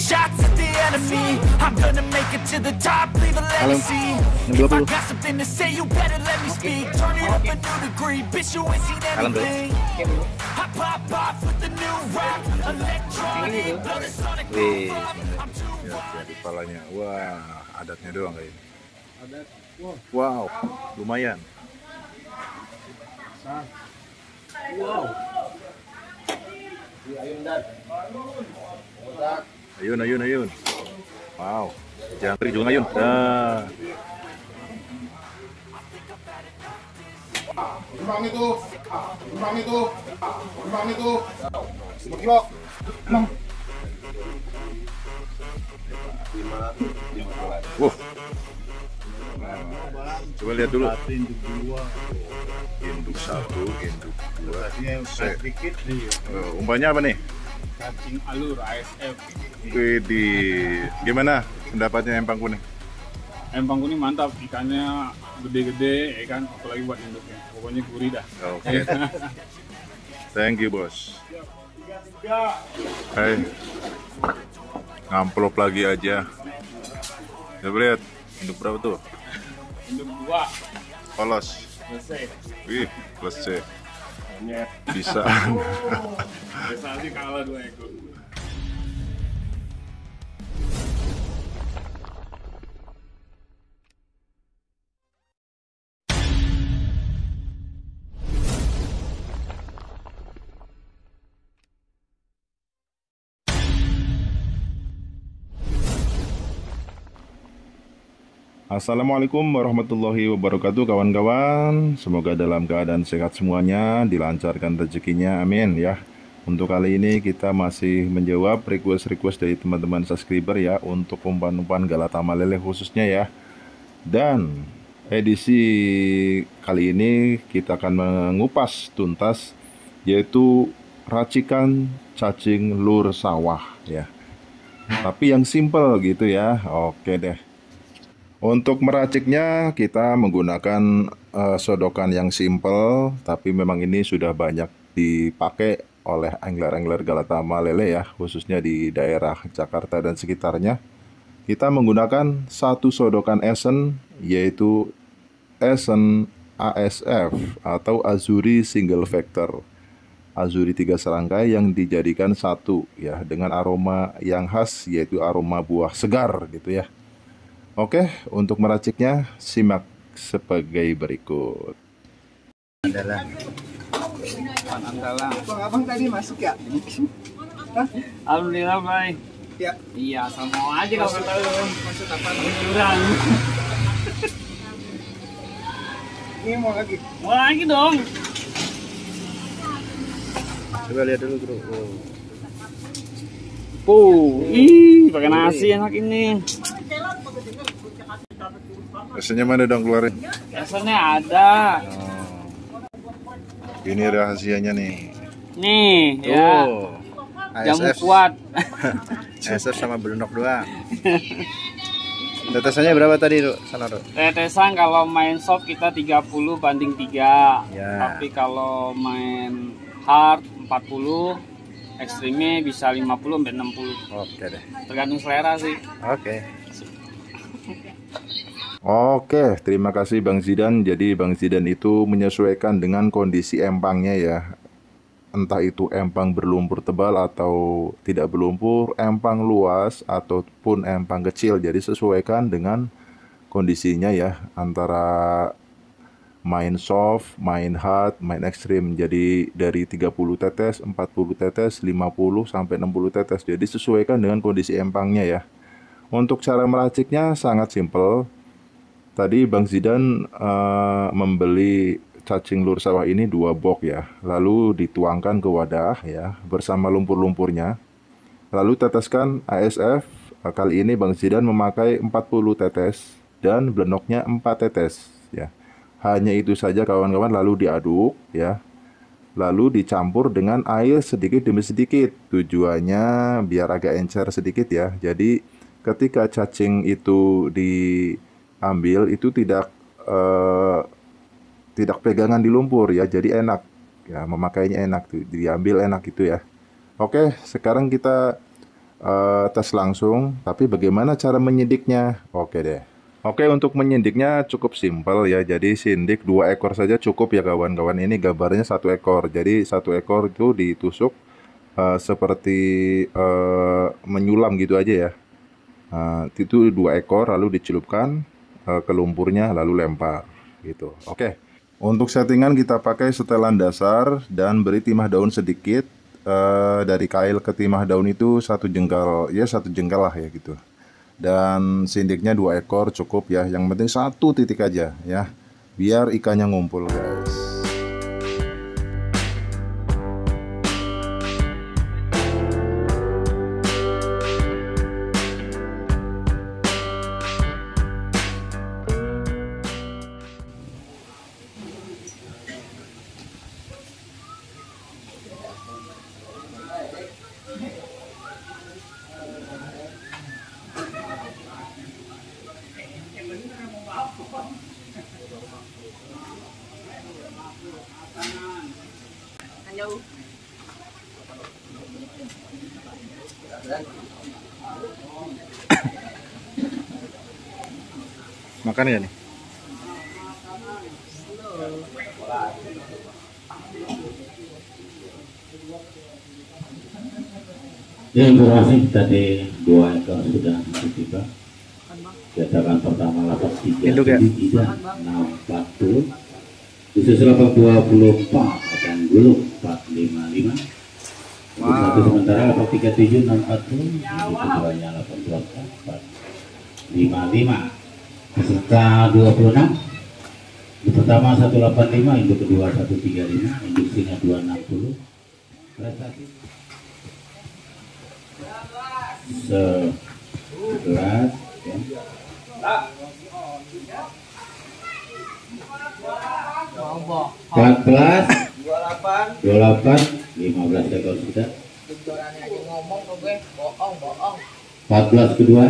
shots at the enemy. I'm gonna make it to the top, leave a legacy. If I got something to say, you better let me speak. Turn it up a new degree, bitch, you ain't seen anything. I pop off with the new rock, electronic, blow the sonic. Ya, kepalanya. Wah, adatnya doang kayaknya. Wow, lumayan. Wow. Ayun. Wow, jangan pergi juga ayun. Nah. Kembang itu. 5 kilo. Wow. Coba lihat dulu. Induk 1, induk 2. Sedikit nih. Umpannya apa nih? Cacing alur ASF. Widih, gimana pendapatnya empang kuning? Empang kuning mantap, ikannya gede-gede, ya kan, apalagi buat induknya. Pokoknya gurih dah. Oke. Thank you, bos. Hai. Ngamplop lagi aja. Coba lihat, induk berapa tuh? Induk 2. Polos. Selesai. Wih, selesai. Monyet. Bisa. Biasa sih kalah 2 ekor. Assalamualaikum warahmatullahi wabarakatuh kawan-kawan. Semoga dalam keadaan sehat semuanya, dilancarkan rezekinya, amin ya. Untuk kali ini kita masih menjawab request dari teman-teman subscriber ya, untuk umpan-umpan Galatama lele khususnya ya. Dan edisi kali ini kita akan mengupas tuntas, yaitu racikan cacing lur sawah ya. Tapi yang simple gitu ya. Oke deh. Untuk meraciknya kita menggunakan sodokan yang simple, tapi memang ini sudah banyak dipakai oleh angler-angler Galatama lele ya, khususnya di daerah Jakarta dan sekitarnya. Kita menggunakan satu sodokan esen, yaitu esen ASF atau Azuri Single Factor. Azuri 3 serangkai yang dijadikan satu ya, dengan aroma yang khas, yaitu aroma buah segar gitu ya. Oke, untuk meraciknya simak sebagai berikut. Andalan. Abang tadi masuk ya? Alhamdulillah, Bay. Ya. Iya, sama aja kalau kata lu. Maksud apa? Curang. Ini mau lagi. Mau lagi dong. Coba lihat dulu bro. Ih, pakai nasi enak ini. Rasanya mana dong keluarin? Biasanya ada. Ini rahasianya nih. Nih, ya. Jamu kuat. ASF sama belunok doang. Tetesannya berapa tadi, Ruk? Sana, Ruk. Tetesan kalau main soft kita 30 banding 3. Ya. Tapi kalau main hard 40, ekstrimnya bisa 50 sampai 60. Oke deh. Tergantung selera sih. Oke. Oke, terima kasih Bang Zidan. Jadi Bang Zidan itu menyesuaikan dengan kondisi empangnya ya. Entah itu empang berlumpur tebal atau tidak berlumpur, empang luas ataupun empang kecil. Jadi sesuaikan dengan kondisinya ya, antara main soft, main hard, main ekstrim. Jadi dari 30 tetes, 40 tetes, 50 sampai 60 tetes. Jadi sesuaikan dengan kondisi empangnya ya. Untuk cara meraciknya sangat simpel. Tadi Bang Zidan membeli cacing lur sawah ini 2 box ya. Lalu dituangkan ke wadah ya bersama lumpur-lumpurnya. Lalu teteskan ASF. Kali ini Bang Zidan memakai 40 tetes dan blenoknya 4 tetes ya. Hanya itu saja kawan-kawan, lalu diaduk ya. Lalu dicampur dengan air sedikit demi sedikit. Tujuannya biar agak encer sedikit ya. Jadi ketika cacing itu diambil itu tidak pegangan di lumpur ya, jadi enak ya, memakainya enak tuh, diambil enak gitu ya. Oke, sekarang kita tes langsung, tapi bagaimana cara menyindiknya? Oke deh. Oke, untuk menyindiknya cukup simpel ya. Jadi sindik 2 ekor saja cukup ya kawan-kawan. Ini gambarnya 1 ekor. Jadi 1 ekor itu ditusuk seperti menyulam gitu aja ya. Itu 2 ekor lalu dicelupkan ke lumpurnya lalu lempar gitu. Oke. Untuk settingan kita pakai setelan dasar dan beri timah daun sedikit. Dari kail ke timah daun itu 1 jengkal ya, 1 jengkal lah ya gitu. Dan sindiknya 2 ekor cukup ya. Yang penting 1 titik aja ya, biar ikannya ngumpul guys. Makan ya nih? Ya, informasi tadi 2 ekor sudah tiba. Cetakan pertama 83, Induk ya? 640, disusul 24 akan gulung 455. Wow. Satu sementara 837 640, yang keduanya 824 455. Peserta 26. Di pertama 185, induk kedua 135, induksinya 260. Prestasi 11 ya. 14 28 15 ekor sudah. 14 kedua.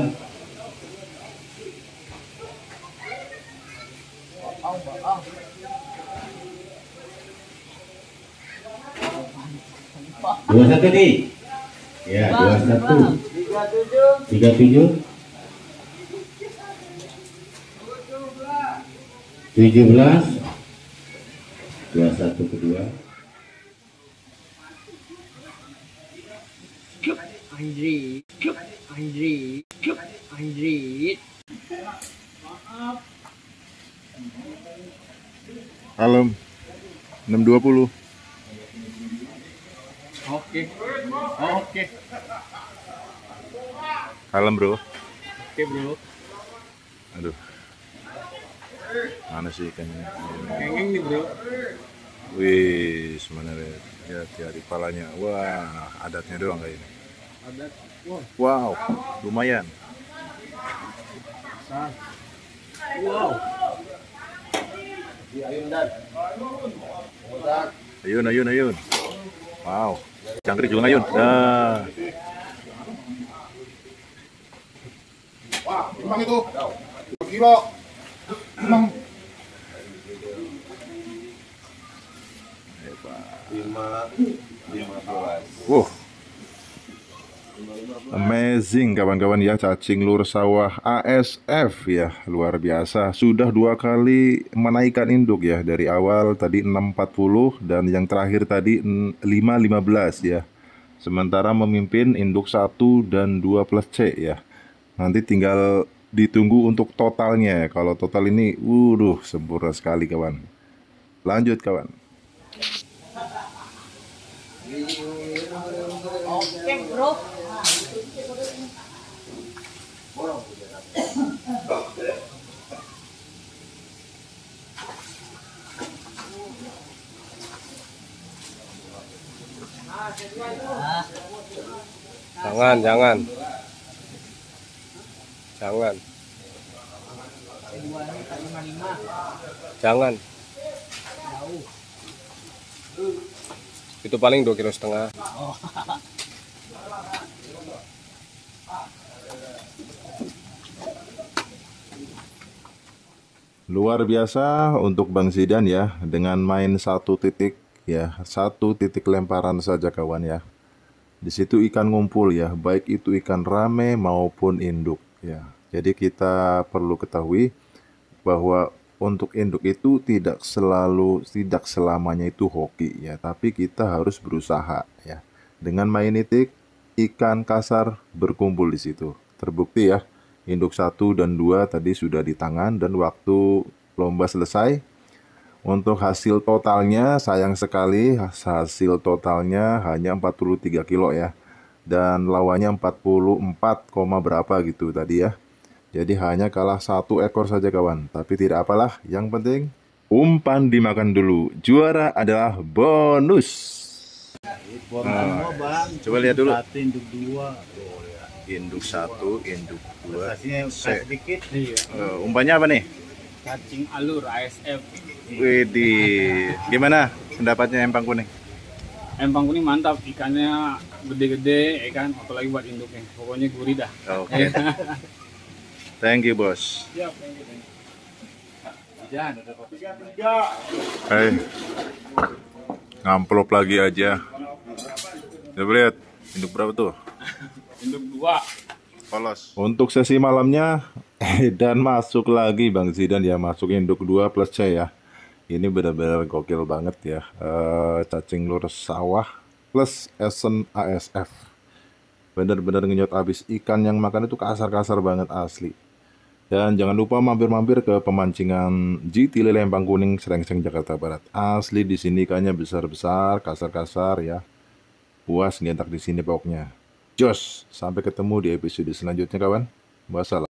Dua satu nih, ya 21, 37, 17, 21 kedua, Alam 620. Oke. Alam bro. Oke, bro. Aduh, mana sih ikannya? Kengeng nih, bro. Wih, mana ya di palanya. Wah, adatnya doang kayak ini. Adat. Wow, lumayan. Wow. Ayun. Wow, jangkrik juga ngayun. Nah, Wah, emang itu 2 kilo. Emang wow, amazing kawan-kawan ya, cacing lur sawah ASF ya, luar biasa. Sudah 2 kali menaikkan induk ya, dari awal tadi 640 dan yang terakhir tadi 515 ya. Sementara memimpin induk 1 dan 2 plus C ya. Nanti tinggal ditunggu untuk totalnya. Kalau total ini, sempurna sekali kawan. Lanjut kawan. Oke, bro. Jangan. Jangan. Itu paling 2,5 kilo. Luar biasa untuk Bang Zidan ya, dengan main 1 titik ya, 1 titik lemparan saja kawan ya. Di situ ikan ngumpul ya, baik itu ikan rame maupun induk ya. Jadi kita perlu ketahui bahwa untuk induk itu tidak selamanya itu hoki ya, tapi kita harus berusaha ya. Dengan main nitik, ikan kasar berkumpul di situ. Terbukti ya, induk 1 dan 2 tadi sudah di tangan dan waktu lomba selesai. Untuk hasil totalnya, sayang sekali hasil totalnya hanya 43 kilo ya. Dan lawannya 44, berapa gitu tadi ya. Jadi hanya kalah 1 ekor saja kawan. Tapi tidak apalah, yang penting umpan dimakan dulu. Juara adalah bonus. Coba lihat dulu. Induk 2. Induk 1, induk 2. Sedikit. Umpannya apa nih? Cacing alur ASF. Widih, gimana pendapatnya empang kuning? Empang kuning mantap, ikannya gede-gede, ikan apalagi buat induknya. Pokoknya gurih dah. Oke. Thank you, bos. Siap, Hei, ngamplop lagi aja. Coba lihat, induk berapa tuh? Induk 2. Polos. Untuk sesi malamnya, dan masuk lagi Bang Zidan ya, masuk induk 2 plus C ya. Ini benar-benar gokil banget ya. Cacing lur sawah plus Esen ASF. Benar-benar ngenyot abis. Ikan yang makan itu kasar-kasar banget asli. Dan jangan lupa mampir-mampir ke pemancingan GT Lempang Kuning, Srengseng, Jakarta Barat. Asli di sini ikannya besar-besar, kasar-kasar ya. Puas ngentak di sini pokoknya. Jos, sampai ketemu di episode selanjutnya kawan. Wassalam.